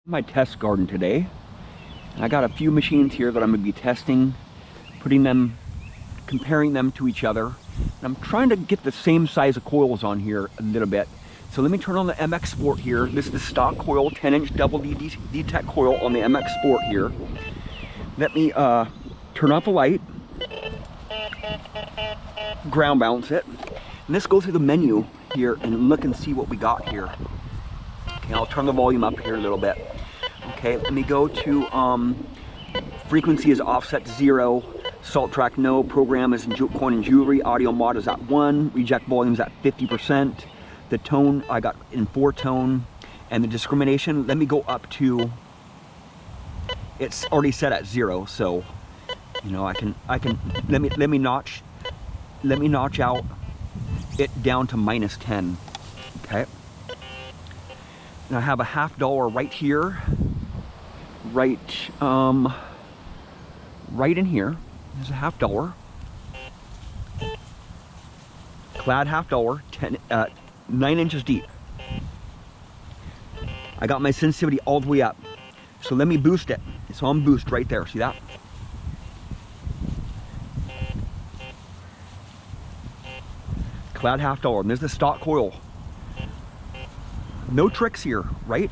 My test garden today. I got a few machines here that I'm going to be testing, comparing them to each other. And I'm trying to get the same size of coils on here a little bit. So let me turn on the MX Sport here. This is the stock coil, 10-inch double D-Tech coil on the MX Sport here. Let me turn off the light, ground balance it, and let's go through the menu here and look and see what we got here. Okay, I'll turn the volume up here a little bit. Okay, let me go to frequency is offset to 0, salt track no, program is in coin and jewelry, audio mod is at 1, reject volume is at 50%, the tone I got in 4 tone, and the discrimination, let me go up to, it's already set at 0, so you know I can let me notch out it down to -10. Okay, and I have a $50 right here, right in here. There's a $50 clad $50, 9 inches deep. I got my sensitivity all the way up, so let me boost it. It's on boost right there, see that? Clad $50, and there's the stock coil. No tricks here, right?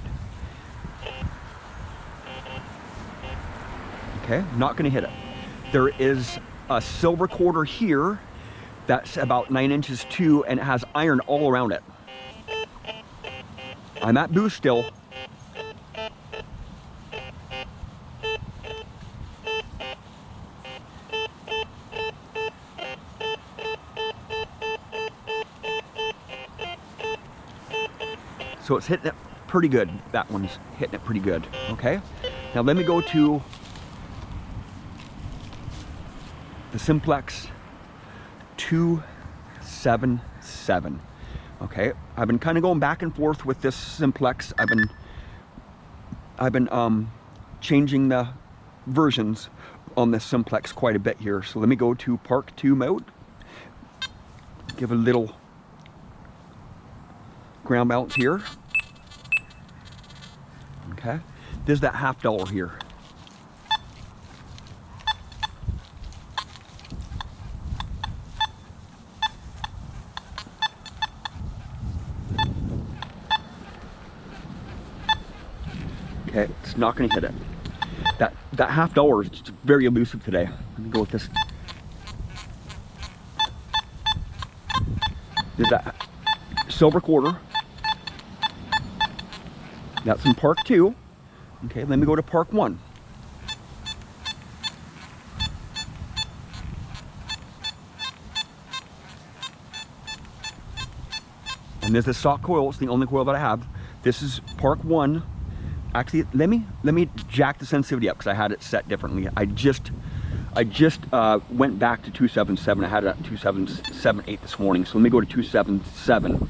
Okay, not gonna hit it. There is a silver quarter here that's about 9 inches too, and it has iron all around it. I'm at boost still. So it's hitting it pretty good. That one's hitting it pretty good. Okay, now let me go to the Simplex 277. Okay, I've been kind of going back and forth with this Simplex. I've been changing the versions on this Simplex quite a bit here. So let me go to Park 2 mode. Give a little ground balance here. Okay, there's that $50 here. Okay, it's not going to hit it. That $50 is just very elusive today. Let me go with this. There's that silver quarter. That's in Park 2. Okay, let me go to Park 1. And there's the stock coil. It's the only coil that I have. This is Park 1. Actually, let me jack the sensitivity up because I had it set differently. I just went back to 277. I had it at 277.8 this morning. So let me go to 277.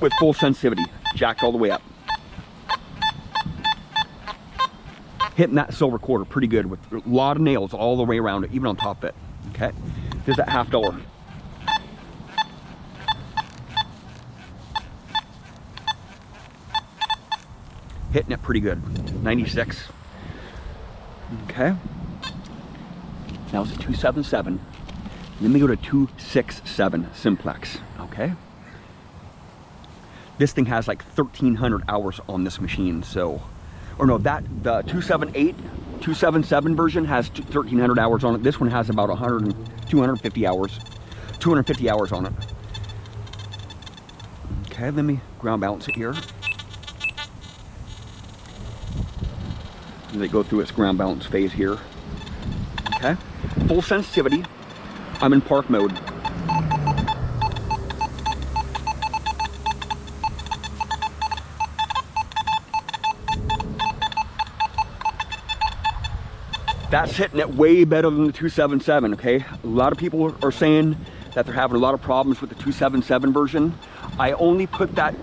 With full sensitivity, jacked all the way up. Hitting that silver quarter pretty good with a lot of nails all the way around it, even on top of it. Okay, there's that $50. Hitting it pretty good, 96. Okay, now it's a 277. Let me go to 267 Simplex. Okay. This thing has like 1,300 hours on this machine, so, or no, the 277 version has 1,300 hours on it. This one has about 250 hours on it. Okay, let me ground balance it here. They go through its ground balance phase here. Okay, full sensitivity. I'm in park mode. That's hitting it way better than the 277, okay? A lot of people are saying that they're having a lot of problems with the 277 version. I only put that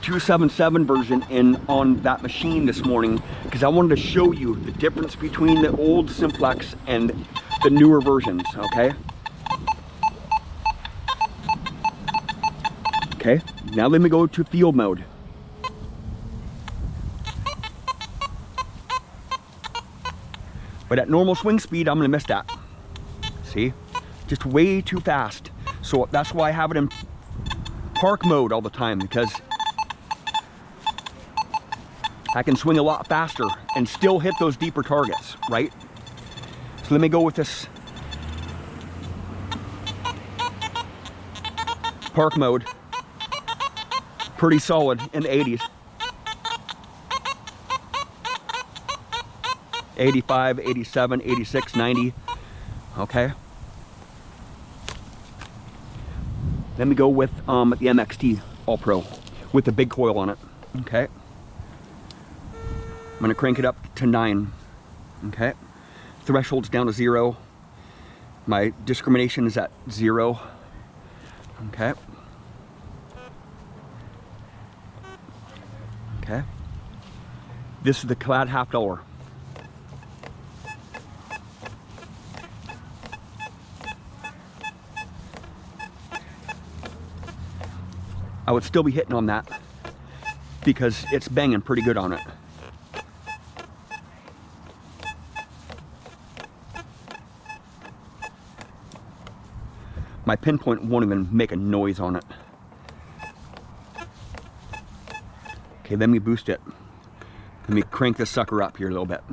277 version in on that machine this morning because I wanted to show you the difference between the old Simplex and the newer versions, okay? Okay, now let me go to field mode. But at normal swing speed, I'm gonna miss that. See? Just way too fast. So that's why I have it in park mode all the time, because I can swing a lot faster and still hit those deeper targets, right? So let me go with this park mode. Pretty solid in the 80s. 85, 87, 86, 90. Okay. Let me go with the MXT All Pro with the big coil on it. Okay. I'm gonna crank it up to 9. Okay. Threshold's down to 0. My discrimination is at 0. Okay. Okay. This is the clad $1/2. I would still be hitting on that because it's banging pretty good on it. My pinpoint won't even make a noise on it. Okay, let me boost it. Let me crank this sucker up here a little bit.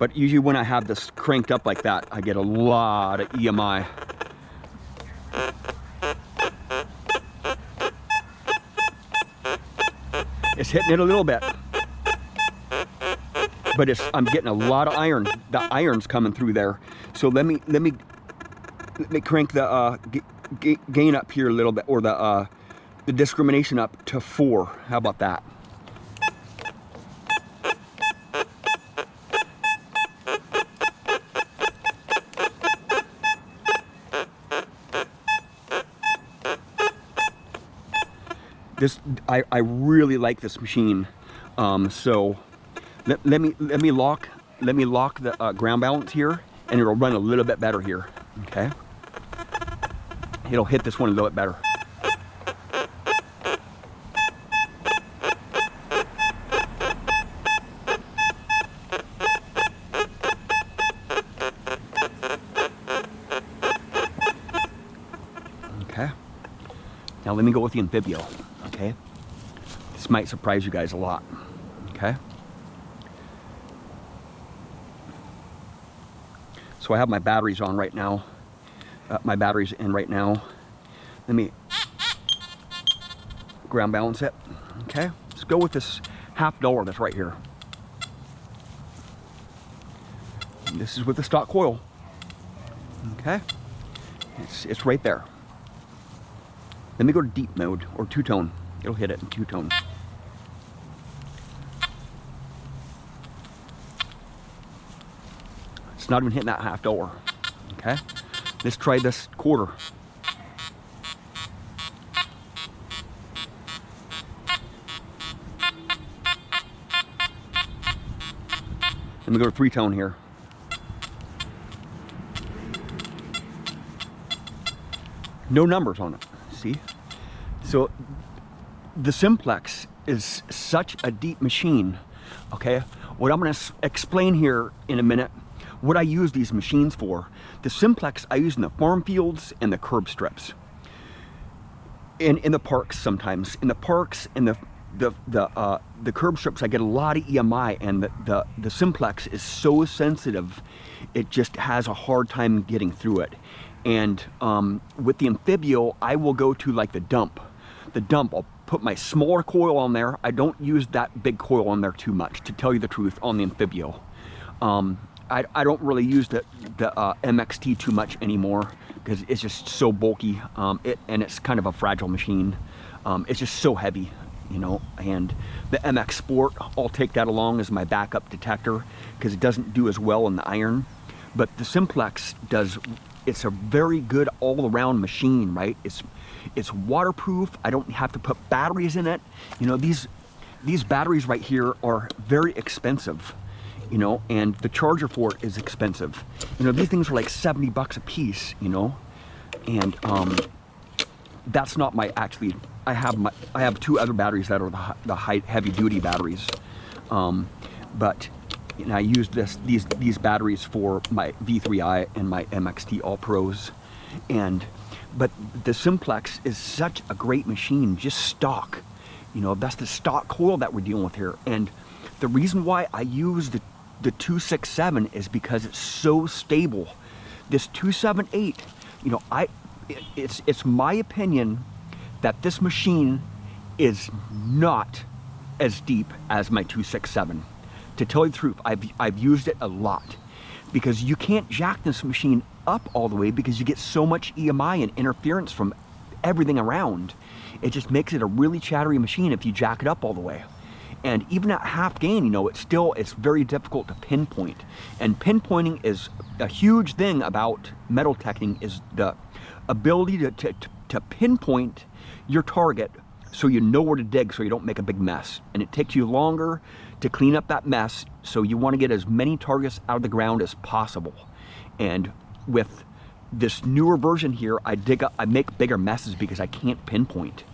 But usually when I have this cranked up like that, I get a lot of EMI. It's hitting it a little bit. But I'm getting a lot of iron. The iron's coming through there. So let me crank the gain up here a little bit, or the discrimination up to 4. How about that? I really like this machine. So let me lock the ground balance here, and it'll run a little bit better here. Okay, it'll hit this one a little bit better. Okay, now let me go with the Amphibio. Okay, this might surprise you guys a lot. Okay, so I have my batteries on right now. My batteries in right now. Let me ground balance it. Okay, let's go with this $1/2 that's right here. And this is with the stock coil. Okay, it's right there. Let me go to deep mode, or two-tone. It'll hit it in two-tone. It's not even hitting that $1/2. Okay, let's try this 1/4. Let me go to 3-tone here. No numbers on it. See? So the Simplex is such a deep machine. Okay, what I'm going to explain here in a minute, what I use these machines for. The Simplex I use in the farm fields and the curb strips. In the parks sometimes. In the parks and the curb strips, I get a lot of EMI, and the Simplex is so sensitive, it just has a hard time getting through it. And with the Amphibio, I will go to like the dump. The dump, I'll put my smaller coil on there. I don't use that big coil on there too much, to tell you the truth, on the Amphibio. I don't really use the MXT too much anymore, because it's just so bulky, and it's kind of a fragile machine. It's just so heavy, you know. And the MX Sport, I'll take that along as my backup detector, because it doesn't do as well in the iron. But the Simplex does. It's a very good all-around machine, right? It's waterproof. I don't have to put batteries in it. You know, these batteries right here are very expensive, you know, and the charger for it is expensive. You know, these things are like 70 bucks a piece, you know, and that's not my I have two other batteries that are the heavy duty batteries, but I use these batteries for my V3i and my MXT All Pros, but the Simplex is such a great machine, just stock. You know, that's the stock coil that we're dealing with here, and the reason why I use the 2.67 is because it's so stable. This 2.78, you know, it's my opinion that this machine is not as deep as my 2.67. To tell you the truth, I've used it a lot, because you can't jack this machine up all the way because you get so much EMI and interference from everything around. It just makes it a really chattery machine if you jack it up all the way. And even at half gain, you know, it's very difficult to pinpoint. And pinpointing is a huge thing about metal teching, is the ability to pinpoint your target so you know where to dig, so you don't make a big mess. And it takes you longer to clean up that mess, so you want to get as many targets out of the ground as possible. And with this newer version here, I make bigger messes because I can't pinpoint.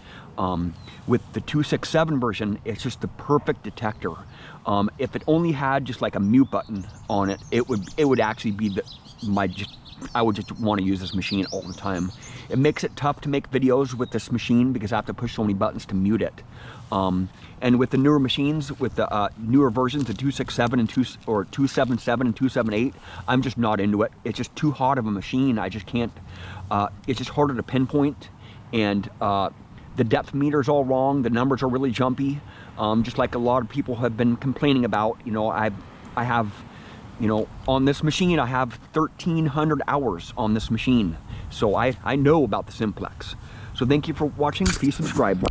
With the 2.67 version, it's just the perfect detector. If it only had just like a mute button on it, it would actually be I would just want to use this machine all the time. It makes it tough to make videos with this machine because I have to push so many buttons to mute it. And with the newer machines, with the newer versions, the 2.67 and 2.77 and 2.78, I'm just not into it. It's just too hot of a machine. I just can't. It's just harder to pinpoint, and the depth meter is all wrong. The numbers are really jumpy, just like a lot of people have been complaining about. You know, I have, you know, on this machine, I have 1,300 hours on this machine. So I know about the Simplex. So thank you for watching. Please subscribe.